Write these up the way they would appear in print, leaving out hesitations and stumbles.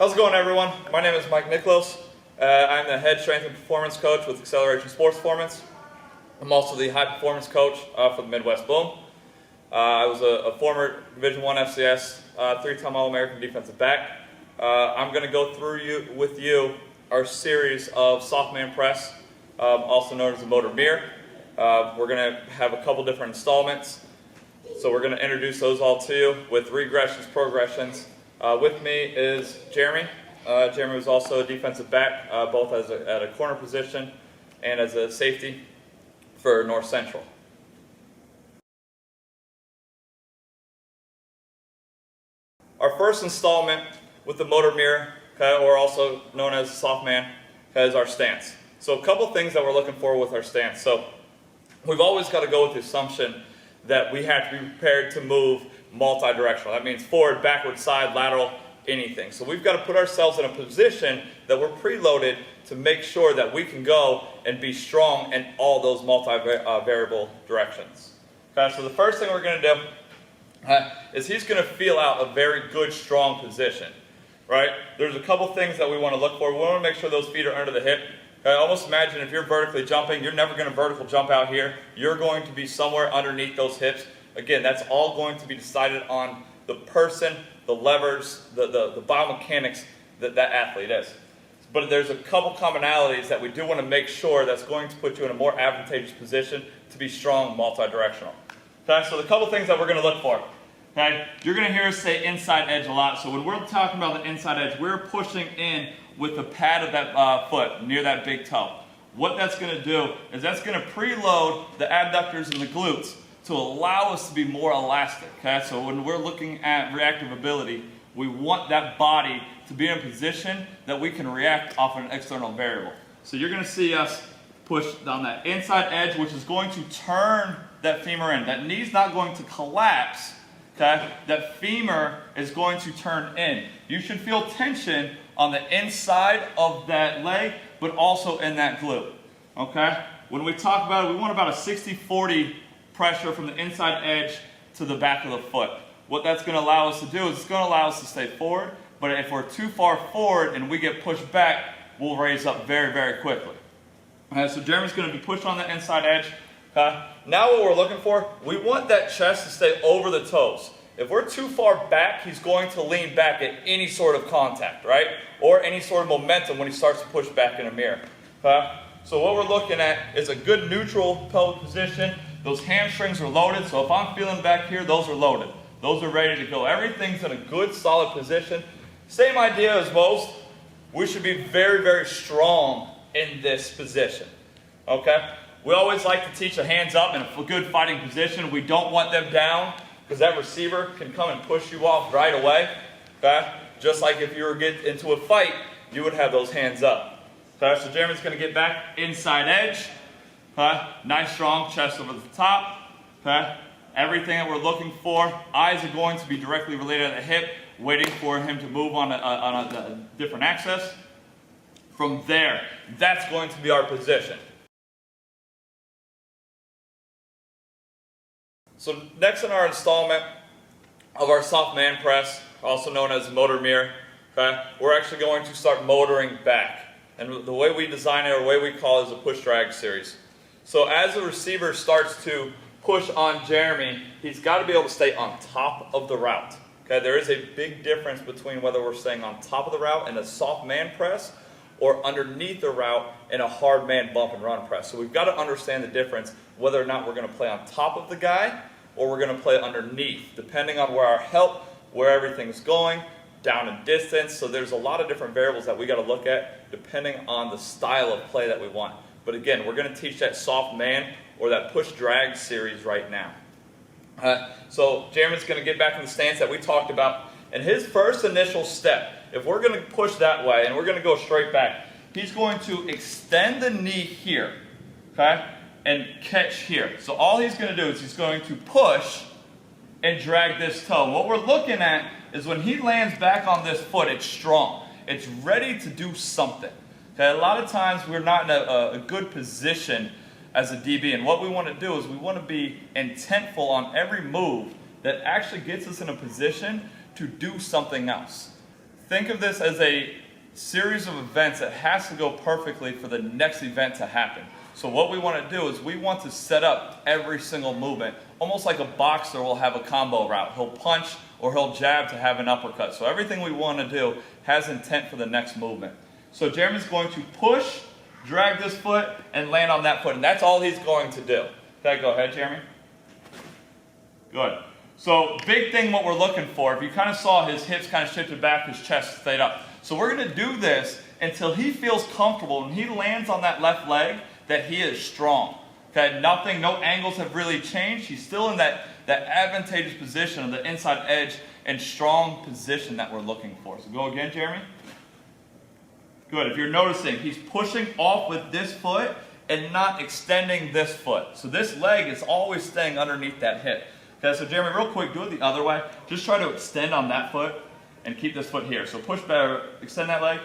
How's it going, everyone? My name is Niklos. I'm the head strength and performance coach with Acceleration Sports Performance. I'm also the high performance coach for the Midwest Boom. I was a former Division I FCS, three-time All-American defensive back. I'm going to go through with you our series of soft man press, also known as the motor mirror. We're going to have a couple different installments. So we're going to introduce those all to you with regressions, progressions. With me is Jeremy. Jeremy was also a defensive back, both at a corner position and as a safety for North Central. Our first installment with the motor mirror, or also known as soft man, is our stance. So a couple things that we're looking for with our stance. So we've always got to go with the assumption that we have to be prepared to move multi-directional. That means forward, backward, side, lateral, anything. So we've got to put ourselves in a position that we're preloaded to make sure that we can go and be strong in all those multi-variable directions. Okay, so the first thing we're going to do is he's going to feel out a very good, strong position. Right? There's a couple things that we want to look for. We want to make sure those feet are under the hip. Okay, almost imagine if you're vertically jumping, you're never going to vertical jump out here. You're going to be somewhere underneath those hips. Again, that's all going to be decided on the person, the levers, the biomechanics that athlete is. But there's a couple commonalities that we do want to make sure that's going to put you in a more advantageous position to be strong multi-directional. Okay, so the couple things that we're going to look for. Okay, you're going to hear us say inside edge a lot. So when we're talking about the inside edge, we're pushing in with the pad of that foot near that big toe. What that's going to do is that's going to preload the abductors and the glutes to allow us to be more elastic. Okay, so when we're looking at reactive ability, we want that body to be in a position that we can react off an external variable. So you're going to see us push down that inside edge, which is going to turn that femur in. That knee's not going to collapse. Okay, that femur is going to turn in. You should feel tension on the inside of that leg, but also in that glute. Okay, when we talk about it, we want about a 60-40 pressure from the inside edge to the back of the foot. What that's going to allow us to do is it's going to allow us to stay forward, but if we're too far forward and we get pushed back, we'll raise up very, very quickly. Okay, so Jeremy's going to be pushed on the inside edge. Okay. Now what we're looking for, we want that chest to stay over the toes. If we're too far back, he's going to lean back at any sort of contact, right? Or any sort of momentum when he starts to push back in a mirror. Okay. So what we're looking at is a good neutral pelvic position. Those hamstrings are loaded, so if I'm feeling back here, those are loaded. Those are ready to go. Everything's in a good, solid position. Same idea as most. We should be very, very strong in this position. Okay? We always like to teach a hands up in a good fighting position. We don't want them down because that receiver can come and push you off right away. Okay? Just like if you were getting into a fight, you would have those hands up. Okay? So Jeremy's going to get back inside edge. Okay? Nice strong chest over the top. Okay? Everything that we're looking for. Eyes are going to be directly related to the hip, waiting for him to move on a different axis. From there, that's going to be our position. So next in our installment of our soft man press, also known as motor mirror, okay, we're actually going to start motoring back. And the way we design it, or the way we call it, is a push-drag series. So as the receiver starts to push on Jeremy, he's got to be able to stay on top of the route. Okay, there is a big difference between whether we're staying on top of the route in a soft man press or underneath the route in a hard man bump and run press. So we've got to understand the difference whether or not we're going to play on top of the guy or we're going to play underneath, depending on where our help, where everything's going, down in distance. So there's a lot of different variables that we got to look at depending on the style of play that we want. But again, we're going to teach that soft man or that push drag series right now. So Jeremy's going to get back in the stance that we talked about. And his first initial step, if we're going to push that way and we're going to go straight back, he's going to extend the knee here, okay, and catch here. So all he's going to do is he's going to push and drag this toe. What we're looking at is when he lands back on this foot, it's strong. It's ready to do something. Okay, a lot of times we're not in a good position as a DB, and what we want to do is we want to be intentful on every move that actually gets us in a position to do something else. think of this as a series of events that has to go perfectly for the next event to happen. So what we want to do is we want to set up every single movement, almost like a boxer will have a combo route. He'll punch or he'll jab to have an uppercut. So everything we want to do has intent for the next movement. So Jeremy's going to push, drag this foot, and land on that foot. And that's all he's going to do. Okay, go ahead, Jeremy. Good. So big thing what we're looking for, if you kind of saw his hips kind of shifted back, his chest stayed up. So we're going to do this until he feels comfortable when he lands on that left leg that he is strong. Okay, nothing, no angles have really changed. He's still in that advantageous position of the inside edge and strong position that we're looking for. So go again, Jeremy. Good. If you're noticing, he's pushing off with this foot and not extending this foot. So this leg is always staying underneath that hip. Okay, so Jeremy, real quick, do it the other way. Just try to extend on that foot and keep this foot here. So push back, extend that leg.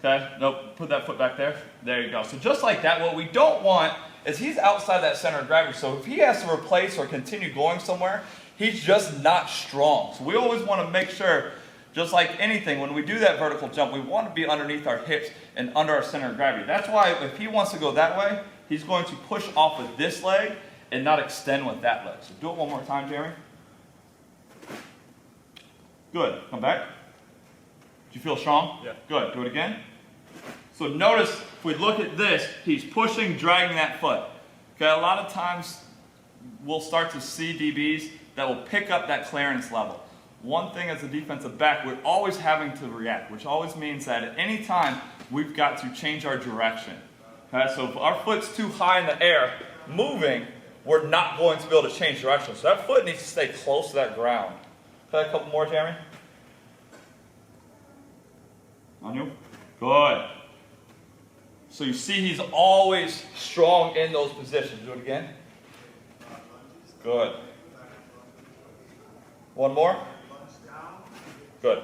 Okay, nope, put that foot back there. There you go. So just like that, what we don't want is he's outside that center of gravity. So if he has to replace or continue going somewhere, he's just not strong. So we always want to make sure, just like anything, when we do that vertical jump, we want to be underneath our hips and under our center of gravity. That's why if he wants to go that way, he's going to push off with this leg and not extend with that leg. So do it one more time, Jeremy. Good. Come back. Do you feel strong? Yeah. Good. Do it again. So notice, if we look at this, he's pushing, dragging that foot. Okay, a lot of times we'll start to see DBs that will pick up that clearance level. One thing as a defensive back, we're always having to react, which always means that at any time we've got to change our direction. Okay, so if our foot's too high in the air, moving, we're not going to be able to change direction. So that foot needs to stay close to that ground. Okay, a couple more, Jeremy. On you. Good. So you see he's always strong in those positions. Do it again. Good. One more. Good.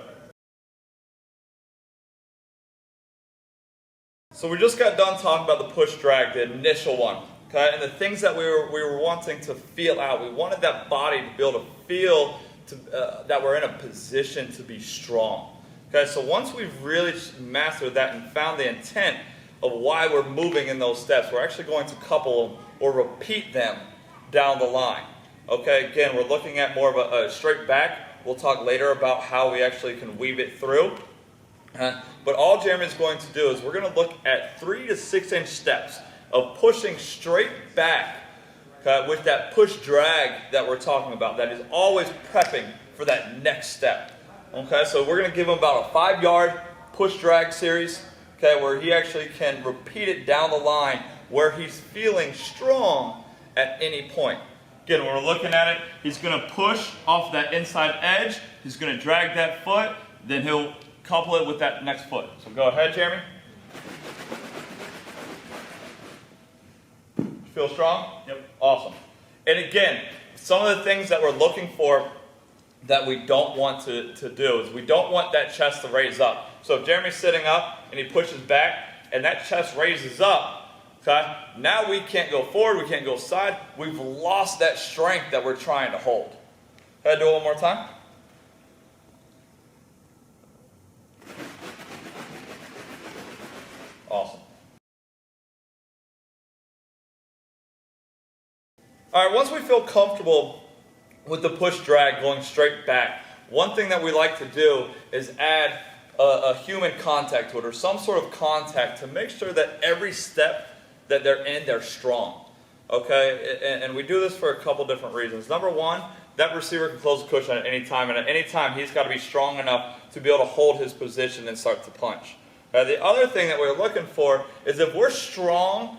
So we just got done talking about the push drag, the initial one. Okay, and the things that we were wanting to feel out. We wanted that body to be able to feel that we're in a position to be strong. Okay, so once we've really mastered that and found the intent of why we're moving in those steps, we're actually going to couple them or repeat them down the line. Okay, again, we're looking at more of a straight back. We'll talk later about how we actually can weave it through. But all Jeremy's going to do is we're going to look at 3 to 6 inch steps of pushing straight back, okay, with that push drag that we're talking about. That is always prepping for that next step. Okay, so we're going to give him about a 5-yard push drag series, okay, where he actually can repeat it down the line where he's feeling strong at any point. Again, when we're looking at it, he's going to push off that inside edge. He's going to drag that foot. Then he'll couple it with that next foot. So go ahead, Jeremy. Feel strong? Yep. Awesome. And again, some of the things that we're looking for that we don't want to do is we don't want that chest to raise up. So if Jeremy's sitting up and he pushes back and that chest raises up, okay, now we can't go forward, we can't go side. We've lost that strength that we're trying to hold. Can I do it one more time? Awesome. All right, once we feel comfortable with the push drag going straight back, one thing that we like to do is add a human contact to it or some sort of contact to make sure that every step that they're in, they're strong. Okay, and we do this for a couple different reasons. Number one, that receiver can close the cushion at any time, and at any time he's got to be strong enough to be able to hold his position and start to punch. The other thing that we're looking for is if we're strong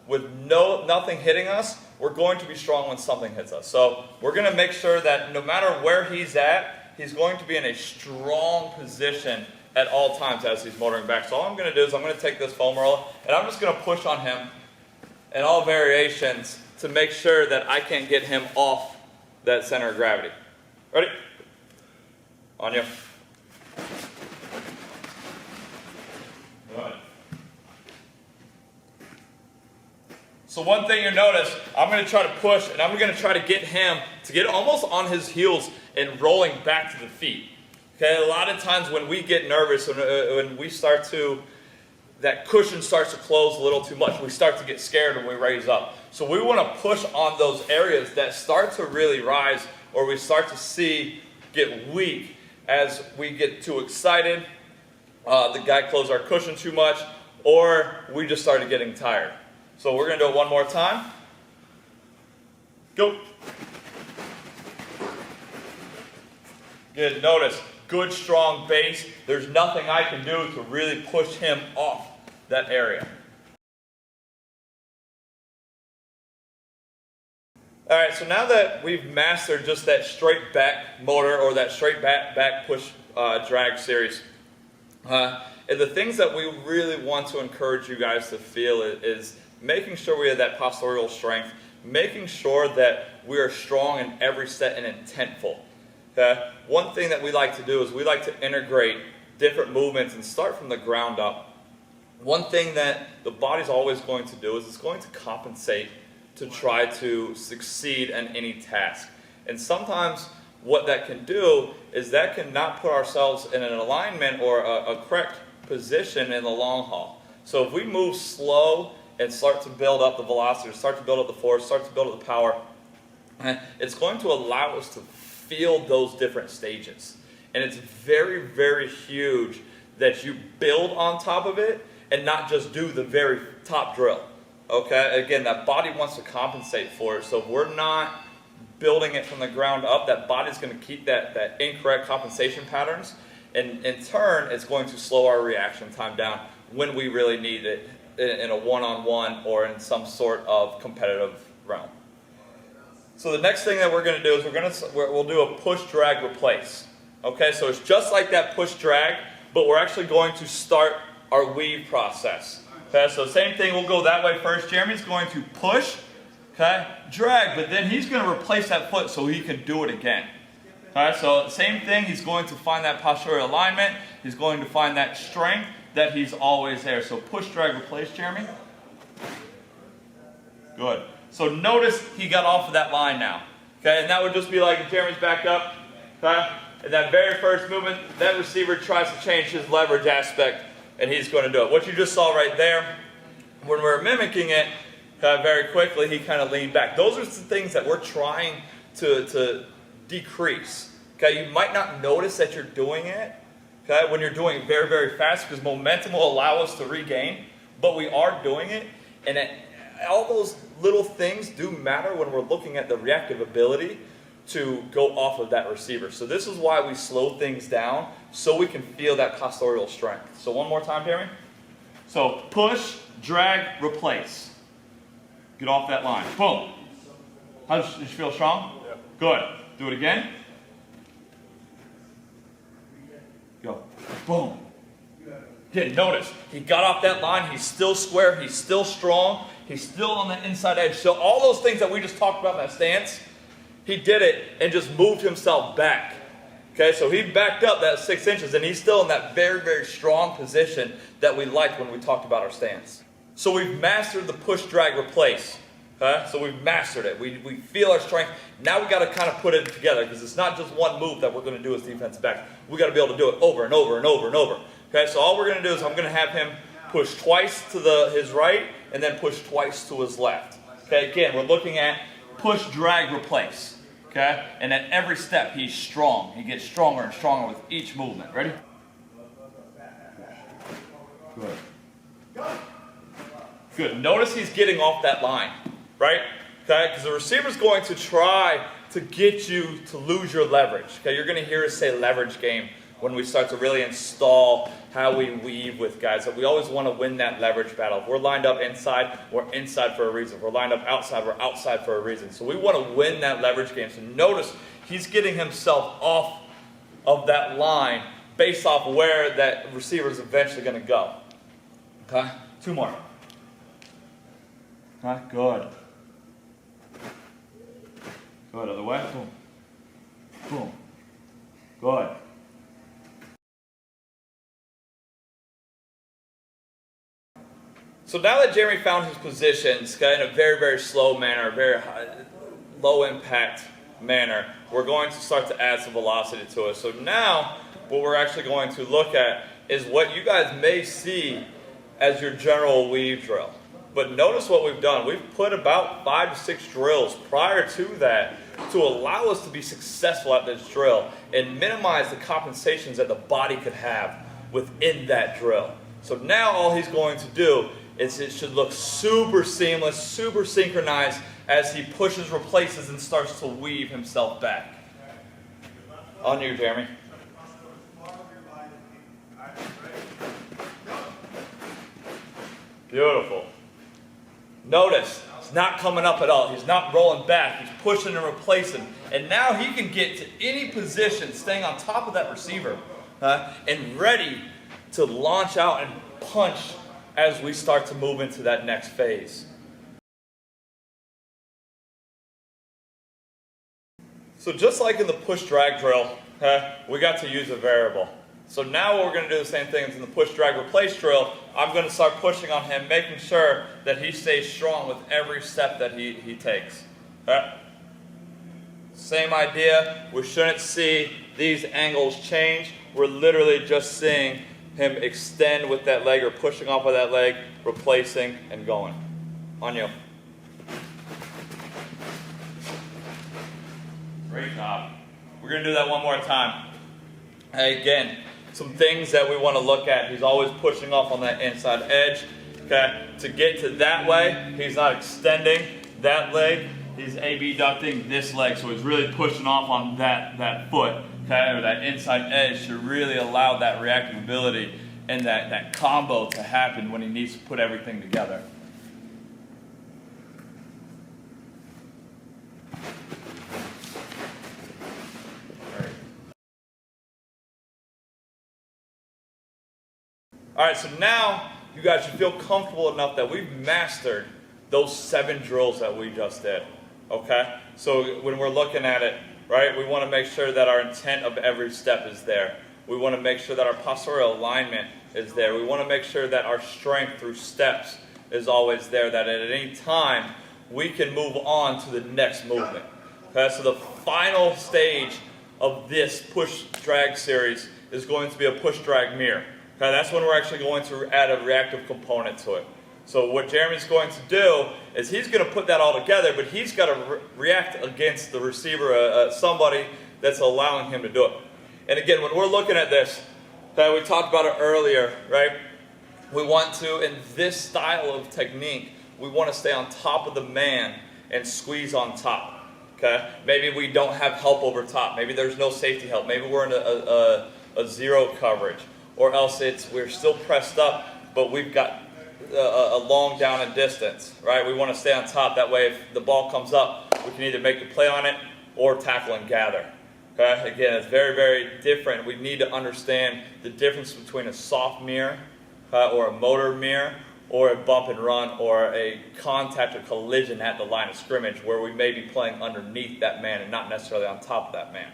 with nothing hitting us, we're going to be strong when something hits us. So we're going to make sure that no matter where he's at, he's going to be in a strong position at all times as he's motoring back. So all I'm going to do is I'm going to take this foam roller and I'm just going to push on him in all variations to make sure that I can't get him off that center of gravity. Ready? On you. Good. So one thing you notice, I'm going to try to push and I'm going to try to get him to get almost on his heels and rolling back to the feet. Okay, a lot of times when we get nervous, when we start to, that cushion starts to close a little too much, we start to get scared when we raise up. So we want to push on those areas that start to really rise, or we start to see get weak as we get too excited, the guy closed our cushion too much, or we just started getting tired. So we're going to do it one more time. Go. Good. Notice, good strong base. There's nothing I can do to really push him off that area. All right, so now that we've mastered just that straight back motor, or that straight back push drag series, and the things that we really want to encourage you guys to feel is making sure we have that postural strength, making sure that we are strong in every set and intentful. Okay? One thing that we like to do is we like to integrate different movements and start from the ground up. One thing that the body's always going to do is it's going to compensate to try to succeed in any task. And sometimes what that can do is that can not put ourselves in an alignment or a correct position in the long haul. So if we move slow and start to build up the velocity, start to build up the force, start to build up the power, it's going to allow us to feel those different stages. And it's very, very huge that you build on top of it and not just do the very top drill. Okay, again, that body wants to compensate for it. So if we're not building it from the ground up, that body's going to keep that incorrect compensation patterns, and in turn, it's going to slow our reaction time down when we really need it in a one-on-one or in some sort of competitive realm. So the next thing that we're going to do is we'll do a push, drag, replace. Okay, so it's just like that push, drag, but we're actually going to start our weave process. Okay, so same thing, we'll go that way first. Jeremy's going to push, okay, drag, but then he's going to replace that foot so he can do it again. Okay, so same thing, he's going to find that postural alignment, he's going to find that strength that he's always there. So push, drag, replace, Jeremy. Good. So notice he got off of that line now. Okay, and that would just be like if Jeremy's back up, okay, and that very first movement, that receiver tries to change his leverage aspect, and he's going to do it. What you just saw right there, when we're mimicking it very quickly, he kind of leaned back. Those are the things that we're trying to decrease. Okay, you might not notice that you're doing it, okay, when you're doing it very, very fast, because momentum will allow us to regain, but we are doing it, and all those little things do matter when we're looking at the reactive ability to go off of that receiver. So this is why we slow things down, so we can feel that postural strength. So one more time, Jeremy. So push, drag, replace. Get off that line. Boom. How does you feel strong? Yeah. Good. Do it again. Go. Boom. Again, notice, he got off that line, he's still square, he's still strong, he's still on the inside edge. So all those things that we just talked about in that stance, he did it and just moved himself back. Okay, so he backed up that 6 inches, and he's still in that very, very strong position that we liked when we talked about our stance. So we've mastered the push, drag, replace. Okay? So we've mastered it. We feel our strength. Now we got to kind of put it together, because it's not just one move that we're going to do as defensive backs. We got to be able to do it over and over and over and over. Okay, so all we're going to do is I'm going to have him push twice to his right and then push twice to his left. Okay, again, we're looking at push, drag, replace. Okay, and at every step he's strong. He gets stronger and stronger with each movement. Ready? Good. Good. Notice he's getting off that line, right? Okay, because the receiver's going to try to get you to lose your leverage. Okay, you're going to hear us say leverage game when we start to really install how we weave with guys. So we always want to win that leverage battle. If we're lined up inside, we're inside for a reason. If we're lined up outside, we're outside for a reason. So we want to win that leverage game. So notice he's getting himself off of that line based off where that receiver is eventually going to go. Okay, 2 more. Okay, good. Good, other way. Boom. Boom. Good. So now that Jeremy found his positions in a very, very slow manner, a very low impact manner, we're going to start to add some velocity to it. So now what we're actually going to look at is what you guys may see as your general weave drill. But notice what we've done. We've put about 5 to 6 drills prior to that to allow us to be successful at this drill and minimize the compensations that the body could have within that drill. So now all he's going to do is it should look super seamless, super synchronized as he pushes, replaces, and starts to weave himself back. On you, Jeremy. Beautiful. Notice, he's not coming up at all. He's not rolling back. He's pushing and replacing. And now he can get to any position, staying on top of that receiver, and ready to launch out and punch as we start to move into that next phase. So just like in the push-drag drill, we got to use a variable. So now we're going to do the same thing as in the push-drag-replace drill. I'm going to start pushing on him, making sure that he stays strong with every step that he takes. Same idea. We shouldn't see these angles change. We're literally just seeing him extend with that leg or pushing off of that leg, replacing, and going. On you. Great job. We're going to do that one more time. Hey, again, some things that we want to look at. He's always pushing off on that inside edge. Okay, to get to that way, he's not extending that leg. He's abducting this leg, so he's really pushing off on that foot, okay, or that inside edge to really allow that reactive ability and that combo to happen when he needs to put everything together. All right, so now you guys should feel comfortable enough that we've mastered those 7 drills that we just did, okay? So when we're looking at it, right, we want to make sure that our intent of every step is there. We want to make sure that our postural alignment is there. We want to make sure that our strength through steps is always there, that at any time we can move on to the next movement. Okay, so the final stage of this push-drag series is going to be a push-drag mirror. Okay, that's when we're actually going to add a reactive component to it. So what Jeremy's going to do is he's going to put that all together, but he's got to react against the receiver, somebody that's allowing him to do it. And again, when we're looking at this, okay, we talked about it earlier, right? We want to, in this style of technique, we want to stay on top of the man and squeeze on top. Okay? Maybe we don't have help over top. Maybe there's no safety help. Maybe we're in a zero coverage. Or else we're still pressed up, but we've got a long down and distance, right? We want to stay on top. That way, if the ball comes up, we can either make the play on it or tackle and gather. Okay? Again, it's very, very different. We need to understand the difference between a soft mirror or a motor mirror or a bump and run or a contact or collision at the line of scrimmage where we may be playing underneath that man and not necessarily on top of that man.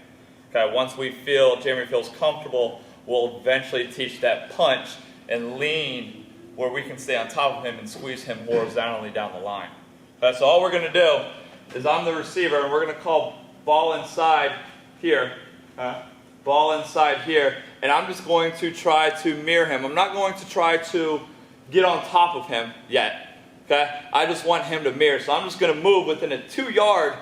Okay? Once Jeremy feels comfortable, we'll eventually teach that punch and lean where we can stay on top of him and squeeze him horizontally down the line. So all we're going to do is I'm the receiver, and we're going to call ball inside here. Ball inside here. And I'm just going to try to mirror him. I'm not going to try to get on top of him yet. Okay? I just want him to mirror. So I'm just going to move within a 2-yard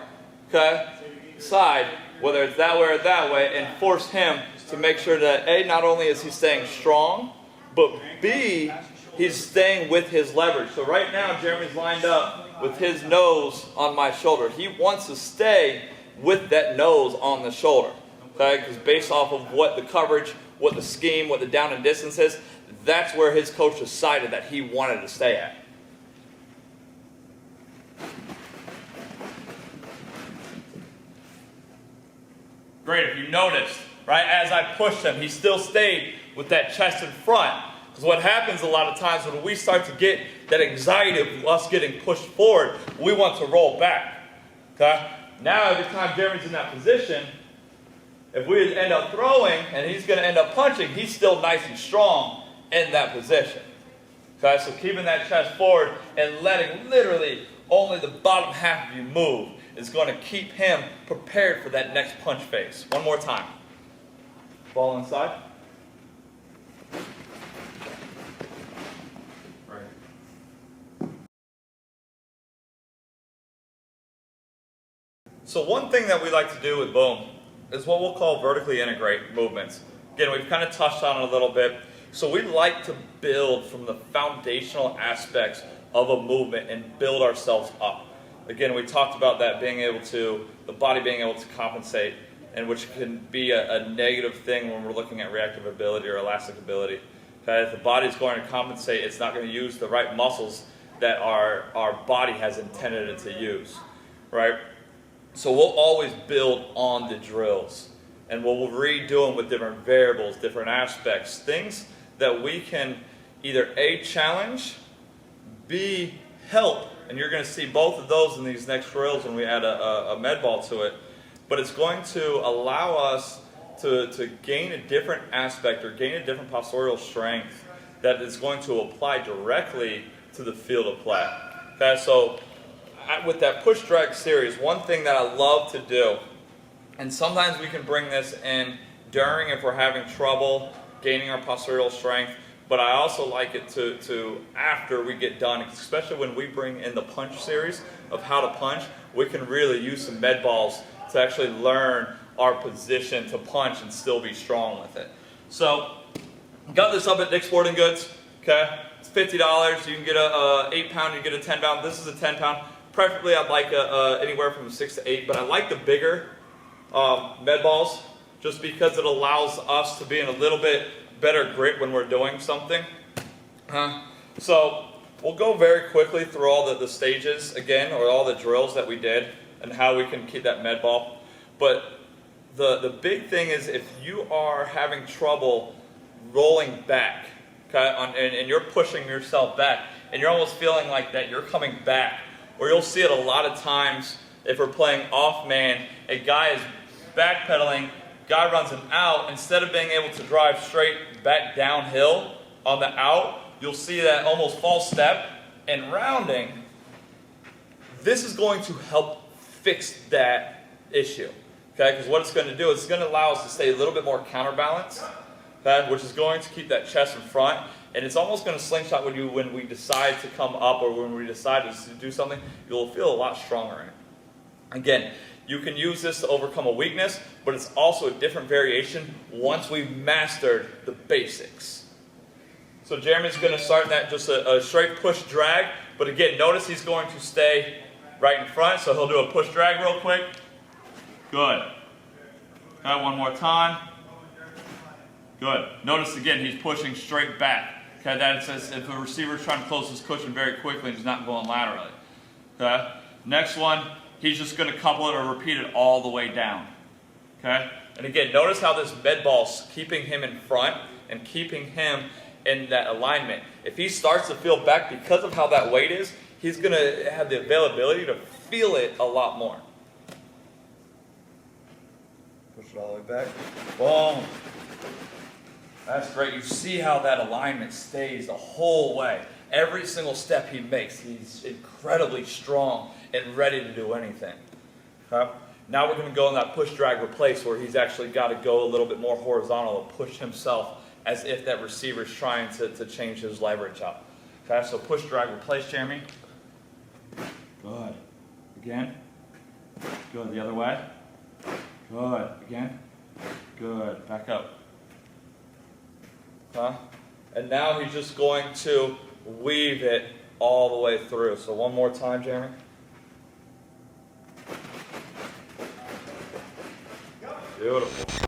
side, whether it's that way or that way, and force him to make sure that A, not only is he staying strong, but B, he's staying with his leverage. So right now, Jeremy's lined up with his nose on my shoulder. He wants to stay with that nose on the shoulder, okay? Because based off of what the coverage, what the scheme, what the down and distance is, that's where his coach decided that he wanted to stay at. Great, if you noticed, right, as I pushed him, he still stayed with that chest in front. Because what happens a lot of times when we start to get that anxiety of us getting pushed forward, we want to roll back. Okay? Now every time Jeremy's in that position, if we end up throwing and he's going to end up punching, he's still nice and strong in that position. Okay? So keeping that chest forward and letting literally only the bottom half of you move is going to keep him prepared for that next punch phase. One more time. Ball inside. So one thing that we like to do with boom is what we'll call vertically integrate movements. Again, we've kind of touched on it a little bit. So we like to build from the foundational aspects of a movement and build ourselves up. Again, we talked about that being able to, the body being able to compensate, and which can be a negative thing when we're looking at reactive ability or elastic ability. Okay, if the body's going to compensate, it's not going to use the right muscles that our body has intended it to use, right? So we'll always build on the drills, and we'll redo them with different variables, different aspects, things that we can either A, challenge, B, help, and you're going to see both of those in these next drills when we add a med ball to it, but it's going to allow us to gain a different aspect or gain a different postural strength that is going to apply directly to the field of play. Okay, so with that push drag series, one thing that I love to do, and sometimes we can bring this in during if we're having trouble gaining our postural strength, but I also like it to after we get done, especially when we bring in the punch series of how to punch, we can really use some med balls to actually learn our position to punch and still be strong with it. So, got this up at Dick's Sporting Goods, okay? It's $50, you can get a 8-pound, you can get a 10-pound, this is a 10-pound. Preferably I'd like anywhere from 6 to 8, but I like the bigger med balls just because it allows us to be in a little bit better grip when we're doing something. So we'll go very quickly through all the stages again, or all the drills that we did and how we can keep that med ball. But the big thing is if you are having trouble rolling back, okay, and you're pushing yourself back and you're almost feeling like that you're coming back, or you'll see it a lot of times if we're playing off man, a guy is backpedaling, guy runs an out, instead of being able to drive straight back downhill on the out, you'll see that almost false step and rounding. This is going to help fix that issue, okay? Because what it's going to do is it's going to allow us to stay a little bit more counterbalanced, okay? Which is going to keep that chest in front. And it's almost going to slingshot with you when we decide to come up or when we decide to do something. You'll feel a lot stronger in it. Again, you can use this to overcome a weakness, but it's also a different variation once we've mastered the basics. So Jeremy's going to start that just a straight push drag, but again, notice he's going to stay right in front, so he'll do a push drag real quick. Good. Okay, one more time. Good. Notice again, he's pushing straight back. Okay, that's as if a receiver's trying to close his cushion very quickly and he's not going laterally. Okay. Next one, he's just going to couple it or repeat it all the way down. Okay. And again, notice how this med ball's keeping him in front and keeping him in that alignment. If he starts to feel back because of how that weight is, he's going to have the availability to feel it a lot more. Push it all the way back. Boom. That's great. You see how that alignment stays the whole way. Every single step he makes, he's incredibly strong and ready to do anything. Okay? Now we're going to go in that push, drag, replace where he's actually got to go a little bit more horizontal and push himself as if that receiver is trying to change his leverage up. Okay, so push, drag, replace, Jeremy. Good. Again. Good. The other way. Good. Again. Good. Back up. And now he's just going to weave it all the way through. So one more time, Jeremy. Beautiful.